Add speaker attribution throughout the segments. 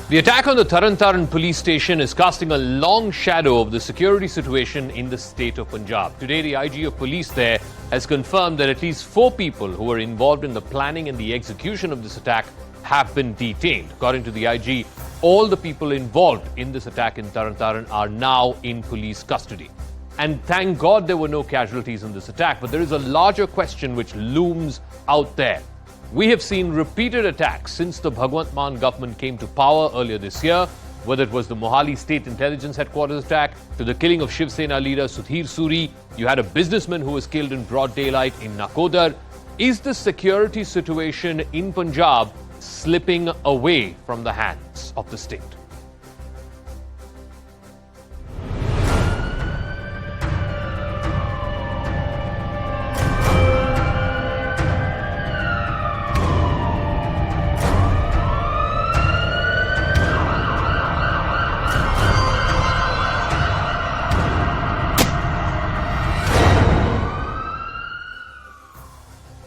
Speaker 1: The attack on the Tarn Taran Police Station is casting a long shadow of the security situation in the state of Punjab. Today, the IG of police there has confirmed that at least 4 people who were involved in the planning and the execution of this attack have been detained. According to the IG, all the people involved in this attack in Tarn Taran are now in police custody. And thank God there were no casualties in this attack, but there is a larger question which looms out there. We have seen repeated attacks since the Bhagwant Mann government came to power earlier this year, whether it was the Mohali State Intelligence Headquarters attack, to the killing of Shiv Sena leader Sudhir Suri. You had a businessman who was killed in broad daylight in Nakodar. Is the security situation in Punjab slipping away from the hands of the state?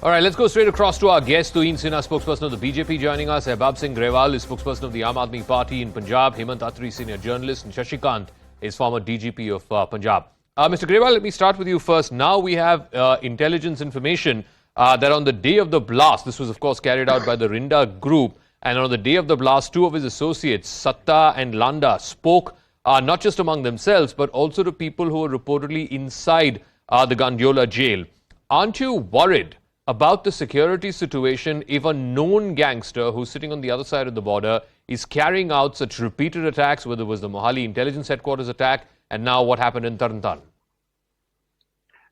Speaker 1: All right, let's go straight across to our guest, Tuhin Sinha, spokesperson of the BJP, joining us. Ehbab Singh Grewal is spokesperson of the Aam Aadmi Party in Punjab. Hemant Atri, senior journalist, and Shashikant is former DGP of Punjab. Mr. Grewal, let me start with you first. Now we have intelligence information that on the day of the blast, this was of course carried out by the Rinda group, and on the day of the blast, 2 of his associates, Satta and Landa, spoke not just among themselves, but also to people who were reportedly inside the Gandiola jail. Aren't you worried about the security situation if a known gangster who's sitting on the other side of the border is carrying out such repeated attacks, whether it was the Mohali Intelligence Headquarters attack and now what happened in Tarn Taran?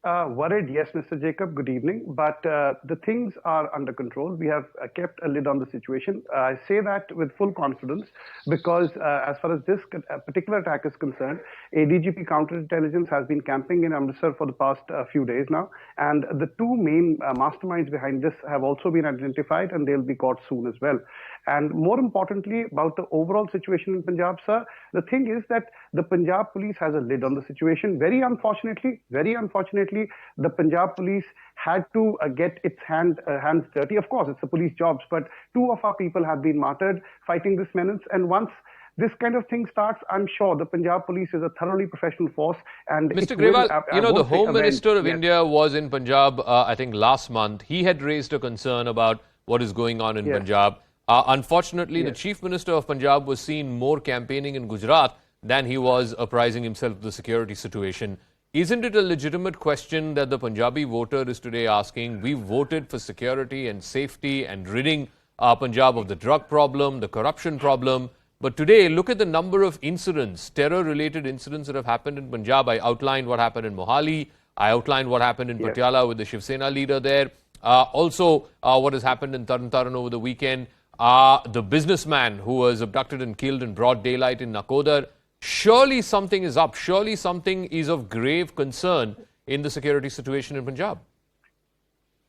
Speaker 2: Worried, yes, Mr. Jacob. Good evening. But the things are under control. We have kept a lid on the situation. I say that with full confidence because as far as this particular attack is concerned, ADGP counterintelligence has been camping in Amritsar for the past few days now. And the 2 main masterminds behind this have also been identified and they'll be caught soon as well. And more importantly, about the overall situation in Punjab, sir, the thing is that the Punjab police has a lid on the situation. Very unfortunately, the Punjab police had to get its hands dirty. Of course, it's the police jobs, but 2 of our people have been martyred fighting this menace. And once this kind of thing starts, I'm sure the Punjab police is a thoroughly professional force. And
Speaker 1: Mr. Grewal, the Home Minister of India was in Punjab, I think last month. He had raised a concern about what is going on in Punjab. Unfortunately, the Chief Minister of Punjab was seen more campaigning in Gujarat than he was apprising himself of the security situation. Isn't it a legitimate question that the Punjabi voter is today asking? We voted for security and safety and ridding Punjab of the drug problem, the corruption problem. But today, look at the number of incidents, terror-related incidents that have happened in Punjab. I outlined what happened in Mohali. I outlined what happened in Patiala with the Shiv Sena leader there. Also, what has happened in Tarn Taran over the weekend. The businessman who was abducted and killed in broad daylight in Nakodar. Surely something is up. Surely something is of grave concern in the security situation in Punjab.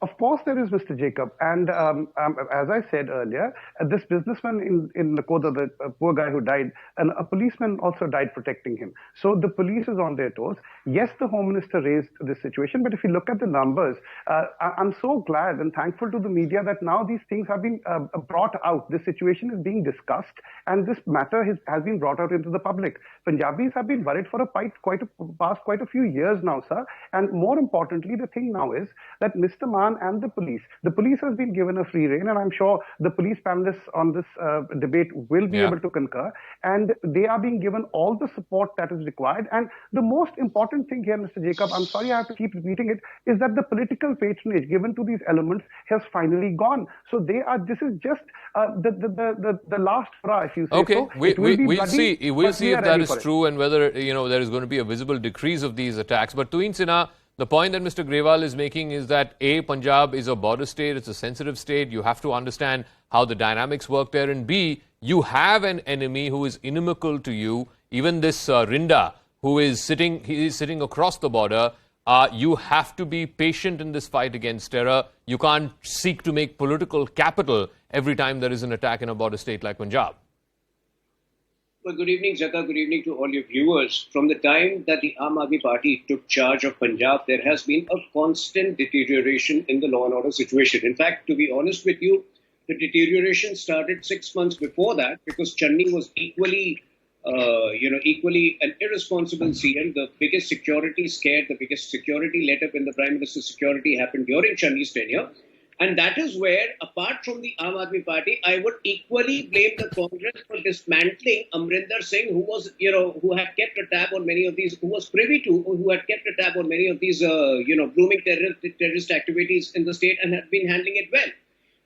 Speaker 2: Of course there is, Mr. Jacob. And as I said earlier, this businessman in Nakodar, the poor guy who died, and a policeman also died protecting him. So the police is on their toes. Yes, the Home Minister raised this situation, but if you look at the numbers, I'm so glad and thankful to the media that now these things have been brought out. This situation is being discussed and this matter has been brought out into the public. Punjabis have been worried for quite a few years now, sir. And more importantly, the thing now is that Mr. Mann and the police has been given a free rein, and I'm sure the police panelists on this debate will be able to concur, and they are being given all the support that is required. And the most important thing here, Mr. Jacob, I'm sorry I have to keep repeating it, is that the political patronage given to these elements has finally gone. So this is just the last hurrah, if you say so.
Speaker 1: We'll see if that is true and whether there is going to be a visible decrease of these attacks. But Tuhin Sinha, the point that Mr. Grewal is making is that A, Punjab is a border state, it's a sensitive state, you have to understand how the dynamics work there, and B, you have an enemy who is inimical to you, even this Rinda, who is sitting across the border. You have to be patient in this fight against terror. You can't seek to make political capital every time there is an attack in a border state like Punjab.
Speaker 3: Well, good evening, Zaka. Good evening to all your viewers. From the time that the Aam Aadmi Party took charge of Punjab, there has been a constant deterioration in the law and order situation. In fact, to be honest with you, The deterioration started 6 months before that because Channi was equally an irresponsible CM. The biggest security scare, the biggest security let-up in the Prime Minister's security happened during Channi's tenure. And that is where, apart from the Aam Aadmi Party, I would equally blame the Congress for dismantling Amrinder Singh, who had kept a tab on many of these, who was privy to, who had kept a tab on many of these, blooming terrorist activities in the state and had been handling it well.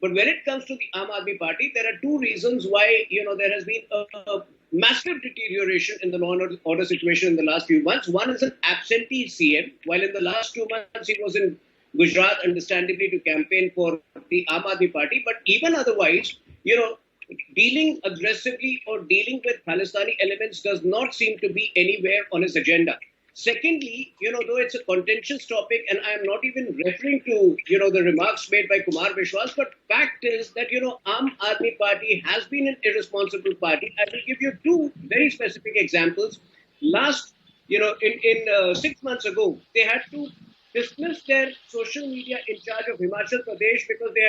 Speaker 3: But when it comes to the Aam Aadmi Party, there are two reasons why, there has been a massive deterioration in the law and order situation in the last few months. One is an absentee CM, while in the last 2 months he was in Gujarat, understandably, to campaign for the Aam Aadmi Party. But even otherwise, dealing aggressively or dealing with Khalistani elements does not seem to be anywhere on his agenda. Secondly, though it's a contentious topic, and I am not even referring to, the remarks made by Kumar Vishwas, but fact is that, Aam Aadmi Party has been an irresponsible party. I will give you two very specific examples. Last, 6 months ago, they had to dismiss their social media in charge of Himachal Pradesh because they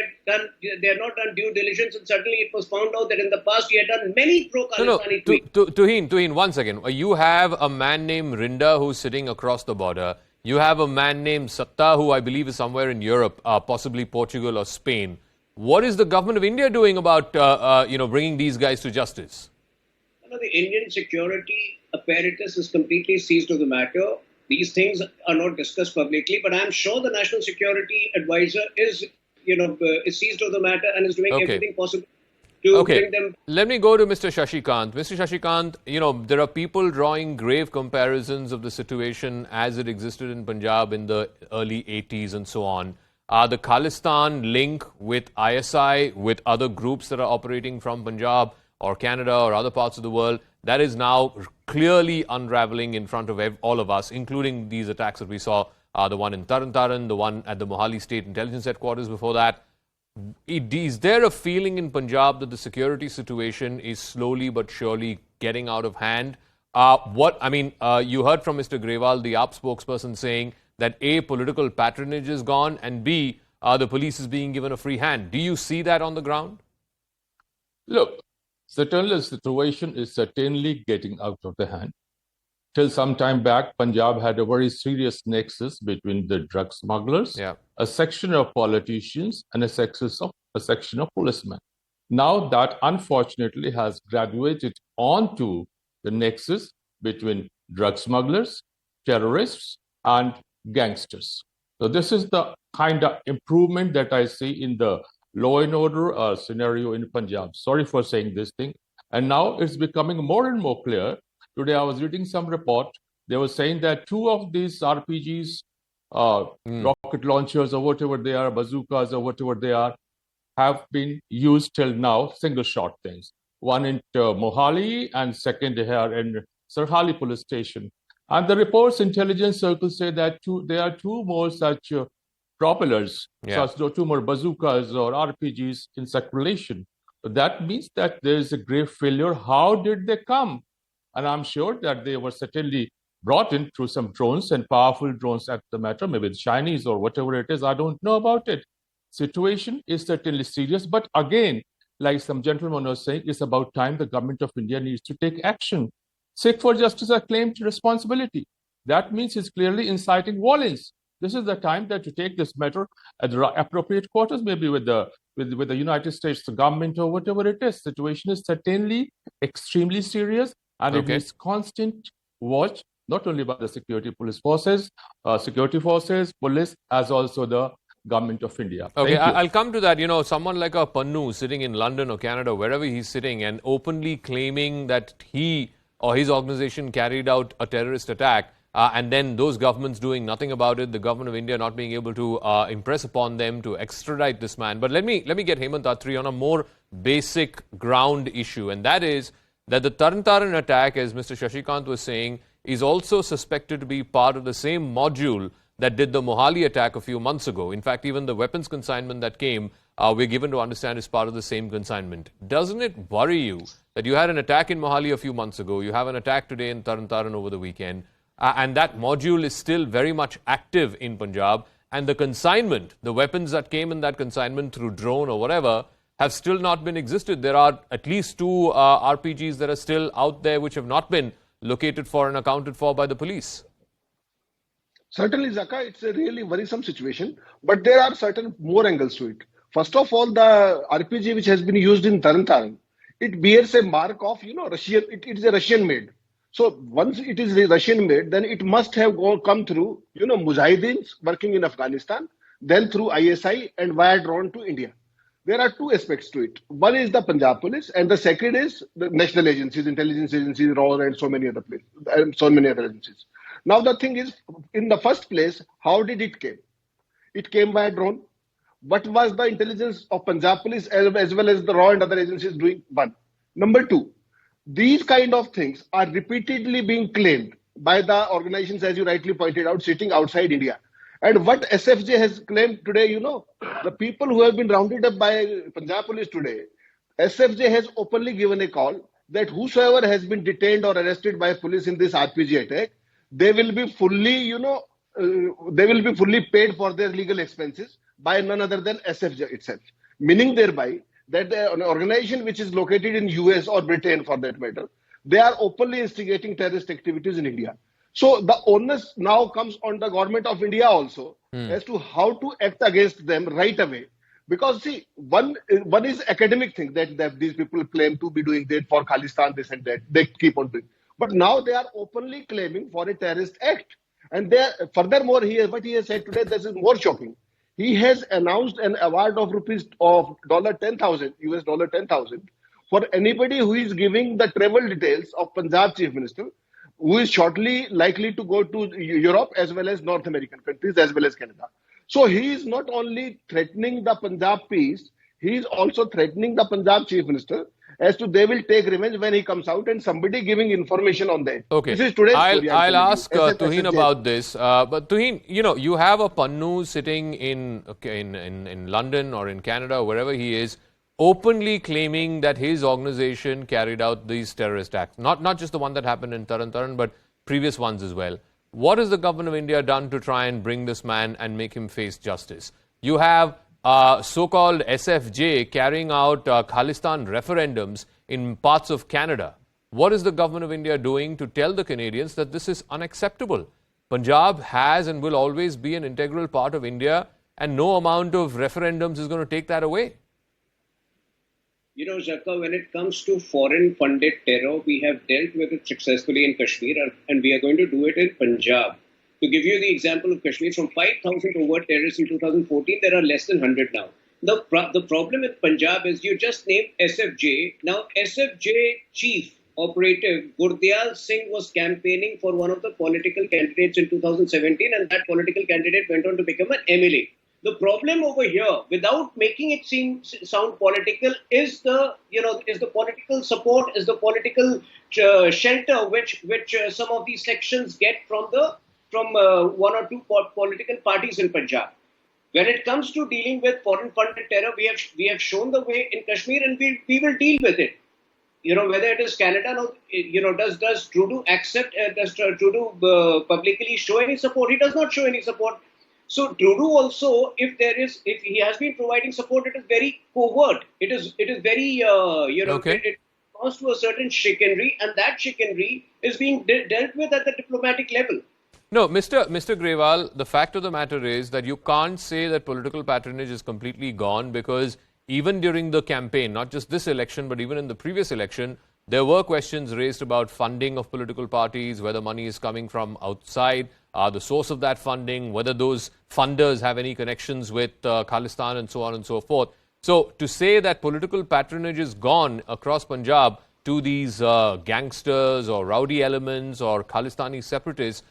Speaker 3: had not done due diligence, and suddenly it was found out that in the past he had done many pro-Khalistani tweets.
Speaker 1: Tuhin, one second. You have a man named Rinda who's sitting across the border. You have a man named Satta who I believe is somewhere in Europe, possibly Portugal or Spain. What is the government of India doing about bringing these guys to justice?
Speaker 3: The Indian security apparatus is completely seized of the matter. These things are not discussed publicly, but I'm sure the National Security Advisor is seized of the matter and is doing everything possible to bring them.
Speaker 1: Let me go to Mr. Shashikant. Mr. Shashikant, there are people drawing grave comparisons of the situation as it existed in Punjab in the early 80s and so on. The Khalistan link with ISI, with other groups that are operating from Punjab or Canada or other parts of the world, that is now clearly unraveling in front of all of us, including these attacks that we saw, the one in Tarn Taran, the one at the Mohali State Intelligence Headquarters before that. Is there a feeling in Punjab that the security situation is slowly but surely getting out of hand? You heard from Mr. Grewal, the AAP spokesperson, saying that A, political patronage is gone, and B, the police is being given a free hand. Do you see that on the ground?
Speaker 4: Look, certainly the situation is certainly getting out of the hand. Till some time back, Punjab had a very serious nexus between the drug smugglers, a section of politicians, and a section of policemen. Now that unfortunately has graduated onto the nexus between drug smugglers, terrorists, and gangsters. So this is the kind of improvement that I see in the law and order scenario in Punjab. Sorry for saying this thing. And now it's becoming more and more clear. Today I was reading some report. They were saying that 2 of these RPGs, rocket launchers or whatever they are, bazookas or whatever they are, have been used till now, single shot things. One in Mohali and second here in Sarhali Police Station. And the reports, intelligence circles say that there are 2 more such propellers, such 2 more bazookas or RPGs in circulation. So that means that there is a grave failure. How did they come? And I'm sure that they were certainly brought in through some drones and powerful drones at the matter, maybe the Chinese or whatever it is. I don't know about it. Situation is certainly serious. But again, like some gentleman was saying, it's about time the government of India needs to take action. Sikh for Justice are claimed responsibility. That means it's clearly inciting violence. This is the time that to take this matter at the appropriate quarters, maybe with the United States, the government or whatever it is. Situation is certainly extremely serious, and it needs constant watch, not only by the security forces, police, as also the government of India.
Speaker 1: Okay, I'll come to that. Someone like a Pannu sitting in London or Canada, wherever he's sitting, and openly claiming that he or his organization carried out a terrorist attack, and then those governments doing nothing about it, the government of India not being able to impress upon them to extradite this man. But let me get Hemant Attri on a more basic ground issue, and that is that the Tarn Taran attack, as Mr. Shashikant was saying, is also suspected to be part of the same module that did the Mohali attack a few months ago. In fact, even the weapons consignment that came, we're given to understand is part of the same consignment. Doesn't it worry you that you had an attack in Mohali a few months ago, you have an attack today in Tarn Taran over the weekend, and that module is still very much active in Punjab, and the consignment, the weapons that came in that consignment through drone or whatever, have still not been existed. There are at least 2 RPGs that are still out there which have not been located for and accounted for by the police.
Speaker 5: Certainly, Zaka, it's a really worrisome situation, but there are certain more angles to it. First of all, the RPG which has been used in Tarn Taran, it bears a mark of, Russian, it is a Russian made. So once it is Russian made, then it must have come through, Mujahideen working in Afghanistan, then through ISI and via drone to India. There are 2 aspects to it. One is the Punjab police, and the second is the national agencies, intelligence agencies, RAW, and so many other places, and so many other agencies. Now the thing is, in the first place, how did it came? It came by drone. What was the intelligence of Punjab police as well as the RAW and other agencies doing? One. Number 2, these kind of things are repeatedly being claimed by the organizations, as you rightly pointed out, sitting outside India. And what SFJ has claimed today, the people who have been rounded up by Punjab police today, SFJ has openly given a call that whosoever has been detained or arrested by police in this RPG attack, they will be fully, they will be fully paid for their legal expenses by none other than SFJ itself. Meaning thereby that an organization which is located in US or Britain for that matter, they are openly instigating terrorist activities in India. So the onus now comes on the government of India also as to how to act against them right away. Because see, one is academic thing that these people claim to be doing that for Khalistan, this and that. They keep on doing. But now they are openly claiming for a terrorist act. And furthermore, what he has said today, this is more shocking. He has announced an award of $10,000, US dollar 10,000, for anybody who is giving the travel details of Punjab Chief Minister, who is shortly likely to go to Europe as well as North American countries as well as Canada. So he is not only threatening the Punjab peace, he is also threatening the Punjab Chief Minister as to they will take revenge when he comes out, and somebody giving information on that.
Speaker 1: Okay.
Speaker 5: This is today's story.
Speaker 1: I'll ask Tuhin about this. But Tuhin, you have a Pannu sitting in London or in Canada, wherever he is, openly claiming that his organization carried out these terrorist acts. Not just the one that happened in Tarn Taran, but previous ones as well. What has the government of India done to try and bring this man and make him face justice? You have so-called SFJ carrying out Khalistan referendums in parts of Canada. What is the government of India doing to tell the Canadians that this is unacceptable? Punjab has and will always be an integral part of India, and no amount of referendums is going to take that away.
Speaker 3: Zaka, when it comes to foreign-funded terror, we have dealt with it successfully in Kashmir, and we are going to do it in Punjab. To give you the example of Kashmir, from 5,000 overt terrorists in 2014, there are less than 100 now. The problem with Punjab is you just named SFJ. Now, SFJ chief operative Gurdial Singh was campaigning for one of the political candidates in 2017, and that political candidate went on to become an MLA. The problem over here, without making it sound political, is the political support, is the political shelter which some of these sections get from one or two political parties in Punjab. When it comes to dealing with foreign-funded terror, we have shown the way in Kashmir, and we will deal with it. Whether it is Canada, does Trudeau accept? Does Trudeau publicly show any support? He does not show any support. So Trudeau also, if he has been providing support, it is very covert. It is very it comes to a certain chicanery, and that chicanery is being dealt with at the diplomatic level.
Speaker 1: No, Mr. Grewal, the fact of the matter is that you can't say that political patronage is completely gone, because even during the campaign, not just this election, but even in the previous election, there were questions raised about funding of political parties, whether money is coming from outside, the source of that funding, whether those funders have any connections with Khalistan and so on and so forth. So to say that political patronage is gone across Punjab to these gangsters or rowdy elements or Khalistani separatists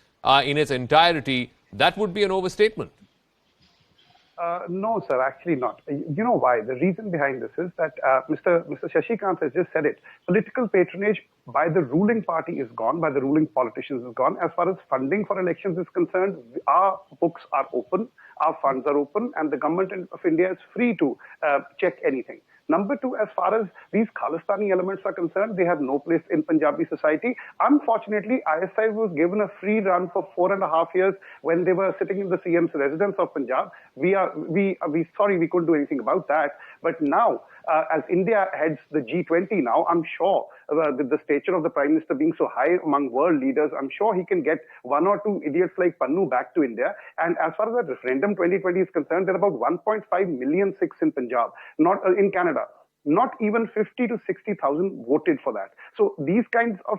Speaker 1: in its entirety, that would be an overstatement.
Speaker 2: No, sir, actually not. You know why? The reason behind this is that Mr. Shashikant has just said it. Political patronage by the ruling party is gone, by the ruling politicians is gone. As far as funding for elections is concerned, our books are open, our funds are open, and the government of India is free to check anything. Number two, as far as these Khalistani elements are concerned, they have no place in Punjabi society. Unfortunately, ISI was given a free run for 4.5 years when they were sitting in the CM's residence of Punjab. We couldn't do anything about that. But now, as India heads the G20 now, I'm sure with the stature of the Prime Minister being so high among world leaders, I'm sure he can get one or two idiots like Pannu back to India. And as far as the referendum 2020 is concerned, there are about 1.5 million Sikhs in Punjab, not in Canada. Not even 50 to 60,000 voted for that. So these kinds of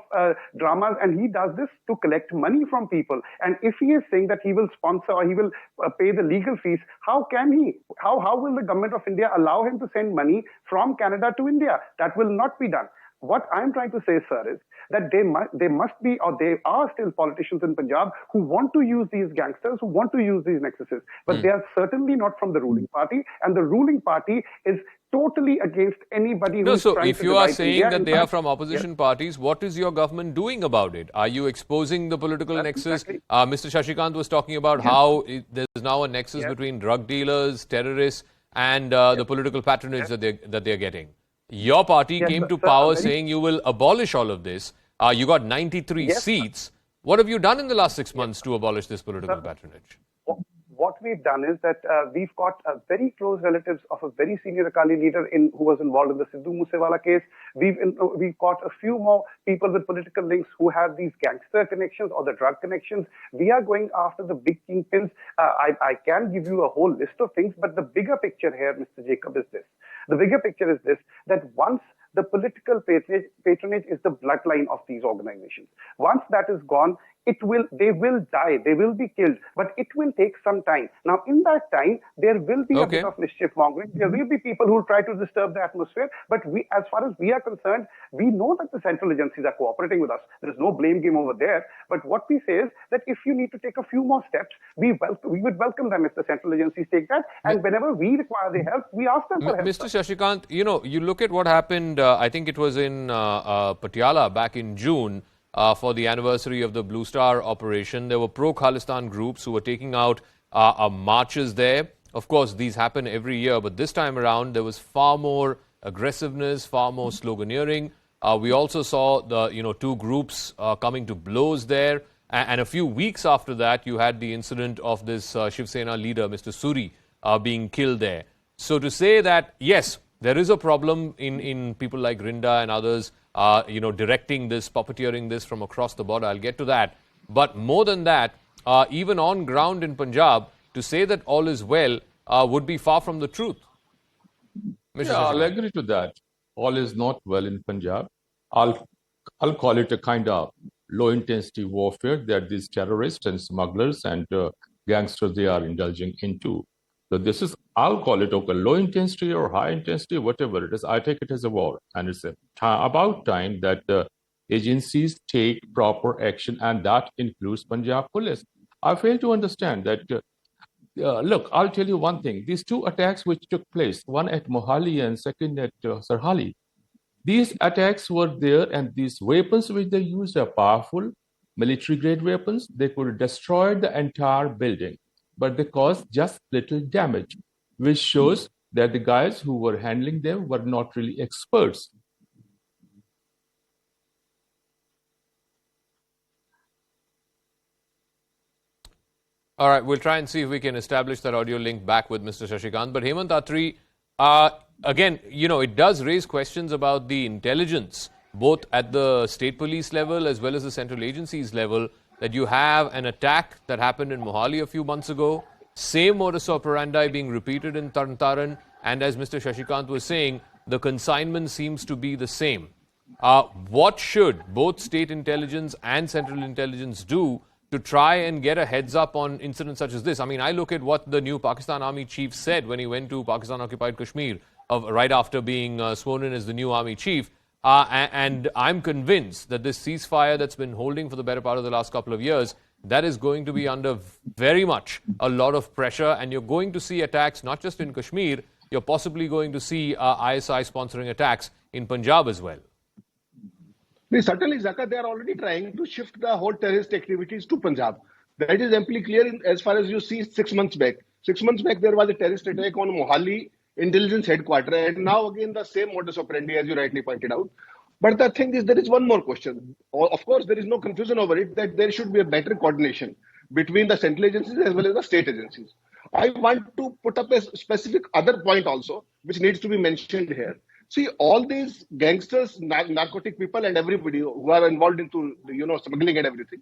Speaker 2: dramas, and he does this to collect money from people. And if he is saying that he will sponsor or he will pay the legal fees, how can he? How will the government of India allow him to send money from Canada to India? That will not be done. What I'm trying to say, sir, is that they must be, or they are still politicians in Punjab who want to use these gangsters, who want to use these nexuses. But they are certainly not from the ruling party. And the ruling party is totally against anybody who is trying to divide India.
Speaker 1: So if you are saying that they are from opposition parties, what is your government doing about it? Are you exposing the political nexus?
Speaker 2: Exactly.
Speaker 1: Mr. Shashikant was talking about how there's now a nexus between drug dealers, terrorists, and the political patronage that they're getting. Your party came to power saying you will abolish all of this. You got 93 seats. What have you done in the last 6 months to abolish this political patronage?
Speaker 2: What we've done is that we've got very close relatives of a very senior Akali leader who was involved in the Sidhu Moosewala case. We've got a few more people with political links who have these gangster connections or the drug connections. We are going after the big kingpins. I can give you a whole list of things, but the bigger picture here, Mr. Jacob, is this. The bigger picture is this, that once the political patronage is the bloodline of these organizations. Once that is gone, they will die, they will be killed, but it will take some time. Now, in that time, there will be a bit of mischief mongering. There will be people who will try to disturb the atmosphere, but as far as we are concerned, we know that the central agencies are cooperating with us. There is no blame game over there. But what we say is that if you need to take a few more steps, we would welcome them if the central agencies take that. And whenever we require their help, we ask them for help.
Speaker 1: Mr. Shashikant, you look at what happened, I think it was in Patiala back in June, for the anniversary of the Blue Star operation. There were pro-Khalistan groups who were taking out marches there. Of course, these happen every year, but this time around there was far more aggressiveness, far more sloganeering. We also saw the two groups coming to blows there. And a few weeks after that, you had the incident of this Shiv Sena leader, Mr. Suri, being killed there. So to say that, yes, there is a problem in people like Rinda and others directing this, puppeteering this from across the border. I'll get to that. But more than that, even on ground in Punjab, to say that all is well would be far from the truth.
Speaker 4: I'll agree to that. All is not well in Punjab. I'll call it a kind of low-intensity warfare that these terrorists and smugglers and gangsters, they are indulging into. So I'll call it low intensity or high intensity, whatever it is. I take it as a war. And it's about time that the agencies take proper action, and that includes Punjab Police. I fail to understand that. Look, I'll tell you one thing. These two attacks which took place, one at Mohali and second at Sarhali, these attacks were there, and these weapons which they used are powerful, military-grade weapons. They could destroy the entire building, but they caused just little damage, which shows that the guys who were handling them were not really experts.
Speaker 1: All right, we'll try and see if we can establish that audio link back with Mr. Shashikant. But Hemant Attri, again, it does raise questions about the intelligence, both at the state police level as well as the central agencies level, that you have an attack that happened in Mohali a few months ago, same modus operandi being repeated in Tarn Taran, and as Mr. Shashikant was saying, the consignment seems to be the same. What should both state intelligence and central intelligence do to try and get a heads up on incidents such as this? I mean, I look at what the new Pakistan Army chief said when he went to Pakistan-occupied Kashmir right after being sworn in as the new Army chief. And I'm convinced that this ceasefire that's been holding for the better part of the last couple of years, that is going to be under very much a lot of pressure. And you're going to see attacks not just in Kashmir, you're possibly going to see ISI sponsoring attacks in Punjab as well.
Speaker 5: Certainly, Zaka, they are already trying to shift the whole terrorist activities to Punjab. That is amply clear as far as you see 6 months back. 6 months back, there was a terrorist attack on Mohali intelligence headquarters, and now again the same modus operandi, as you rightly pointed out. But the thing is, there is one more question. Of course, there is no confusion over it that there should be a better coordination between the central agencies as well as the state agencies. I want to put up a specific other point also, which needs to be mentioned here. See, all these gangsters, narcotic people, and everybody who are involved into smuggling and everything,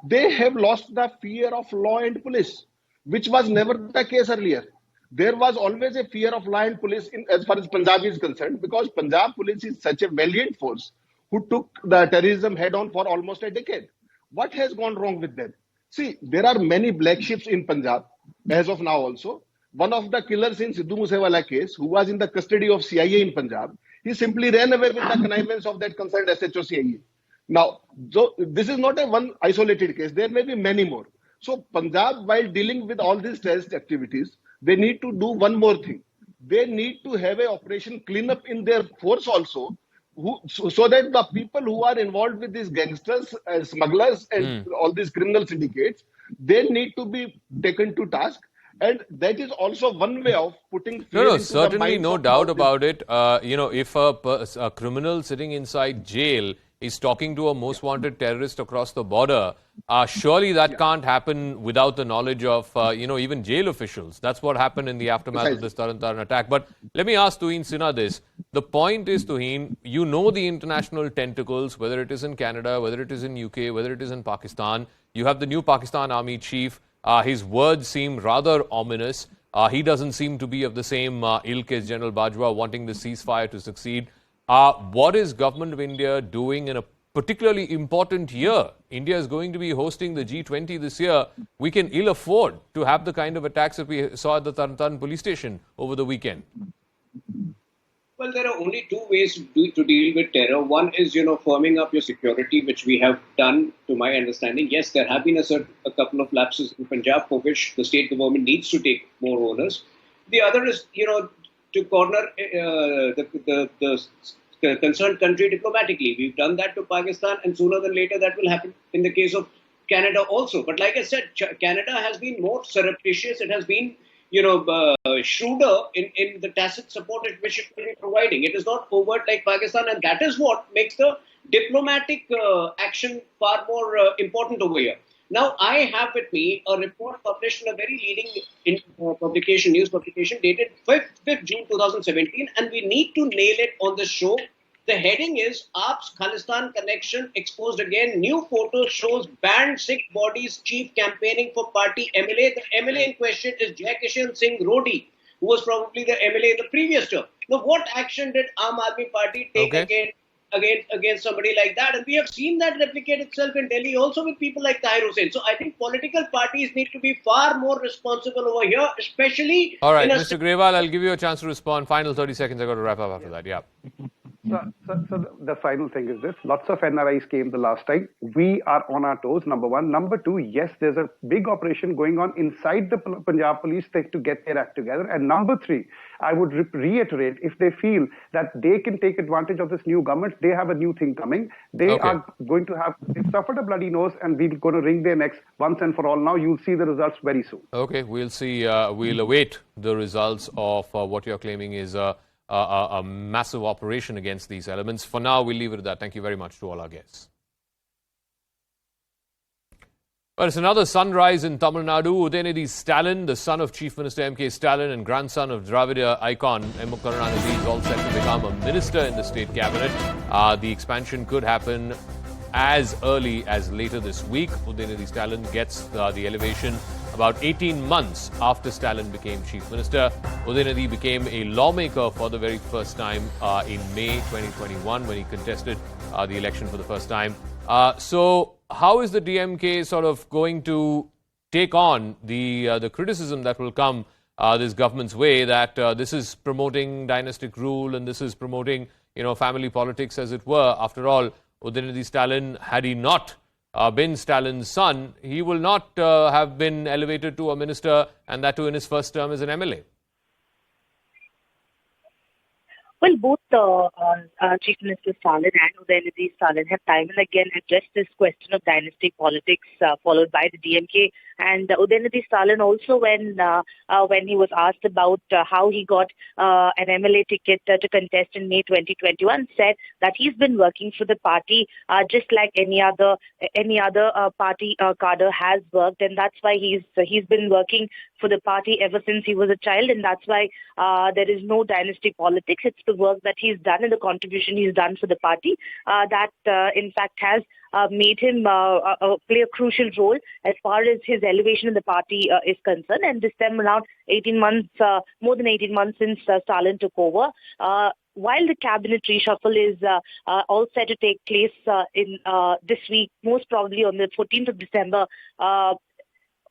Speaker 5: they have lost the fear of law and police, which was never the case earlier. There was always a fear of law and police as far as Punjab is concerned, because Punjab police is such a valiant force who took the terrorism head on for almost a decade. What has gone wrong with them? See, there are many black ships in Punjab as of now also. One of the killers in Sidhu Moosewala case, who was in the custody of CIA in Punjab, he simply ran away with the connivance of that concerned SHO CIA. Now, so this is not a one isolated case. There may be many more. So Punjab, while dealing with all these terrorist activities, they need to do one more thing. They need to have a operation cleanup in their force also, so that the people who are involved with these gangsters, smugglers, and all these criminal syndicates, they need to be taken to task. And that is also one way of putting fear into
Speaker 1: certainly,
Speaker 5: the
Speaker 1: no doubt about it. If a criminal sitting inside jail is talking to a most wanted terrorist across the border, surely that can't happen without the knowledge of, even jail officials. That's what happened in the aftermath of this Tarn Taran attack. But let me ask Tuhin Sinha this. The point is, Tuhin, you know the international tentacles, whether it is in Canada, whether it is in UK, whether it is in Pakistan. You have the new Pakistan Army chief. His words seem rather ominous. He doesn't seem to be of the same ilk as General Bajwa, wanting the ceasefire to succeed. What is Government of India doing in a particularly important year? India is going to be hosting the G20 this year. We can ill afford to have the kind of attacks that we saw at the Tarn Taran Police Station over the weekend.
Speaker 3: Well, there are only two ways to deal with terror. One is, firming up your security, which we have done, to my understanding. Yes, there have been a couple of lapses in Punjab for which the state government needs to take more onus. The other is, to corner the concerned country diplomatically. We've done that to Pakistan, and sooner than later that will happen in the case of Canada also. But like I said, Canada has been more surreptitious. It has been shrewder in the tacit support which it will be providing. It is not overt like Pakistan, and that is what makes the diplomatic action far more important over here. Now, I have with me a report published in a very leading news publication dated 5th June 2017, and we need to nail it on the show. The heading is AAP's Khalistan Connection Exposed Again. New photo shows banned Sikh bodies chief campaigning for party MLA. The MLA in question is Jai Kishan Singh Rodi, who was probably the MLA in the previous term. Now, what action did Aam Aadmi Party take against somebody like that? And we have seen that replicate itself in Delhi also with people like Tahir Hussain. So I think political parties need to be far more responsible over here, especially...
Speaker 1: All right, Mr. Grewal, I'll give you a chance to respond. Final 30 seconds. I've got to wrap up after that. Yeah.
Speaker 2: So the final thing is this. Lots of NRIs came the last time. We are on our toes, number one. Number two, yes, there's a big operation going on inside the Punjab police to get their act together. And number three, I would reiterate, if they feel that they can take advantage of this new government, they have a new thing coming. They are going to have, they've suffered a bloody nose, and we're going to wring their necks once and for all. Now you'll see the results very soon.
Speaker 1: Okay, we'll see. We'll await the results of what you're claiming is a massive operation against these elements. For now, we'll leave it at that. Thank you very much to all our guests. Well, it's another sunrise in Tamil Nadu. Udayanidhi Stalin, the son of Chief Minister M.K. Stalin and grandson of Dravida icon M. Karunanidhi, is all set to become a minister in the state cabinet. The expansion could happen as early as later this week. Udayanidhi Stalin gets the elevation about 18 months after Stalin became chief minister. Udayanidhi became a lawmaker for the very first time in May 2021 when he contested the election for the first time. So how is the DMK sort of going to take on the criticism that will come this government's way, that this is promoting dynastic rule and this is promoting, family politics, as it were? After all, Udayanidhi Stalin, had he not been Stalin's son, he will not have been elevated to a minister, and that too in his first term as an MLA.
Speaker 6: Well, both Chief Minister Stalin and Udayanidhi Stalin have time and again addressed this question of dynasty politics, followed by the DMK. And Udayanidhi Stalin also, when he was asked about how he got an MLA ticket to contest in May 2021, said that he's been working for the party just like any other party cadre has worked, and that's why he's been working for the party ever since he was a child, and that's why there is no dynasty politics. It's the work that he's done and the contribution he's done for the party that, in fact, has made him play a crucial role as far as his elevation in the party is concerned. And this time around, 18 months, more than 18 months since Stalin took over, while the cabinet reshuffle is all set to take place in this week, most probably on the 14th of December,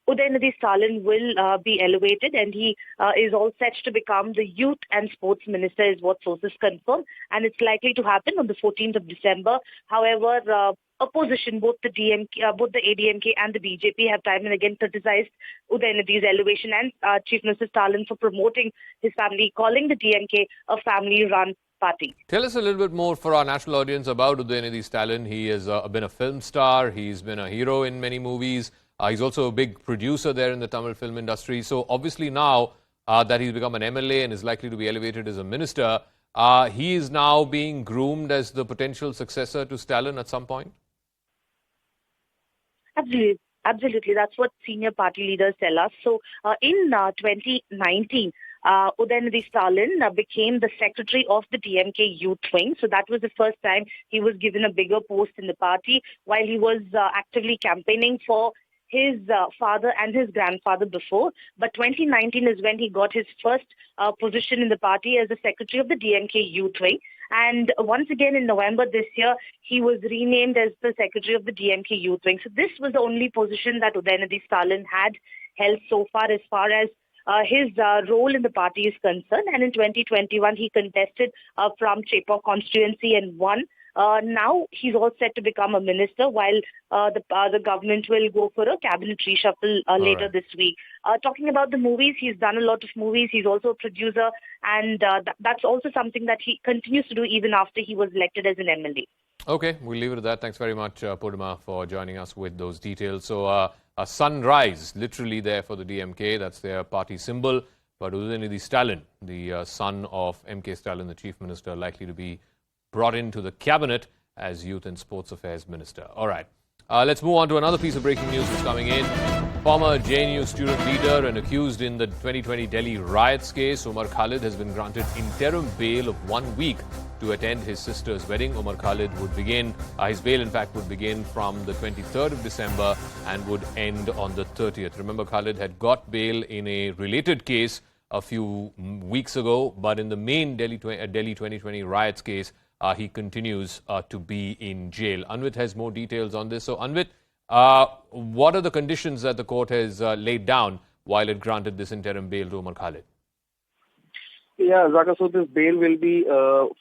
Speaker 6: Udayanidhi Stalin will be elevated, and he is all set to become the Youth and Sports Minister, is what sources confirm, and it's likely to happen on the 14th of December. However, opposition, both the ADMK and the BJP, have time and again criticized Udayanidhi's elevation and Chief Minister Stalin for promoting his family, calling the DMK a family-run party.
Speaker 1: Tell us a little bit more for our national audience about Udayanidhi Stalin. He has been a film star. He's been a hero in many movies. He's also a big producer there in the Tamil film industry. So obviously now that he's become an MLA and is likely to be elevated as a minister, he is now being groomed as the potential successor to Stalin at some point?
Speaker 6: Absolutely. Absolutely. That's what senior party leaders tell us. So in 2019, Udayanidhi Stalin became the secretary of the DMK youth wing. So that was the first time he was given a bigger post in the party while he was actively campaigning for his father and his grandfather before. But 2019 is when he got his first position in the party as the secretary of the DMK youth wing. And once again in November this year, he was renamed as the secretary of the DMK youth wing. So this was the only position that Udayanidhi Stalin had held so far as his role in the party is concerned. And in 2021, he contested from Chepauk constituency and won. Now he's all set to become a minister, while the government will go for a cabinet reshuffle later this week. Talking about the movies, he's done a lot of movies. He's also a producer, and that's also something that he continues to do even after he was elected as an MLA.
Speaker 1: Okay, we'll leave it at that. Thanks very much, Purnima, for joining us with those details. So a sunrise, literally there for the DMK. That's their party symbol. But Udayanidhi Stalin, the son of MK Stalin, the chief minister, likely to be brought into the cabinet as Youth and Sports Affairs Minister. All right. Let's move on to another piece of breaking news that's coming in. Former JNU student leader and accused in the 2020 Delhi riots case, Umar Khalid, has been granted interim bail of 1 week to attend his sister's wedding. Umar Khalid would begin, his bail in fact would begin from the 23rd of December and would end on the 30th. Remember, Khalid had got bail in a related case a few weeks ago, but in the main Delhi 2020 riots case, he continues to be in jail. Anvit has more details on this. So, Anvit, what are the conditions that the court has laid down while it granted this interim bail to Umar Khalid?
Speaker 7: Yeah, Zaka, so this bail will be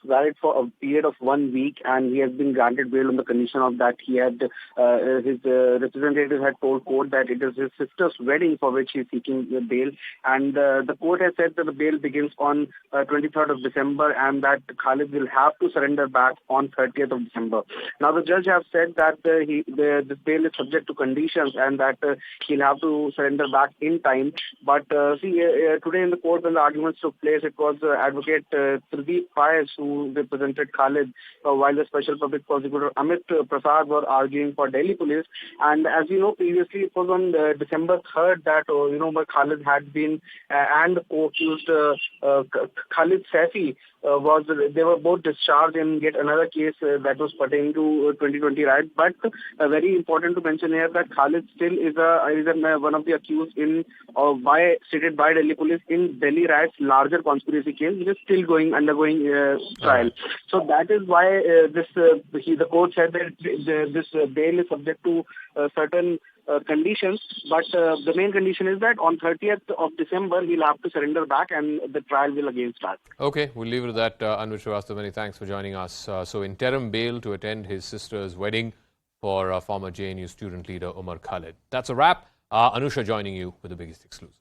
Speaker 7: valid for a period of 1 week, and he has been granted bail on the condition of that he had, his representative had told court that it is his sister's wedding for which he is seeking bail, and the court has said that the bail begins on 23rd of December and that Khalid will have to surrender back on 30th of December. Now, the judge has said that this bail is subject to conditions and that he'll have to surrender back in time, but today in the court when the arguments took place, it was Advocate Kuldeep Paez who represented Khalid while the Special Public Prosecutor Amit Prasad were arguing for Delhi police. And as you know, previously it was on December 3rd that Khalid had been and the co-accused Khalid Saifi they were both discharged in yet another case that was pertaining to 2020 riot. But very important to mention here that Khalid still is one of the accused stated by Delhi police in Delhi riots larger conspiracy case, which is still undergoing trial. So that is why the court said that this bail is subject to certain conditions, but the main condition is that on 30th of December he'll have to surrender back and the trial will again start.
Speaker 1: Okay, we'll leave it at that. Anvit Srivastava, many thanks for joining us. So interim bail to attend his sister's wedding for former JNU student leader Umar Khalid. That's a wrap. Anusha joining you with the biggest exclusive.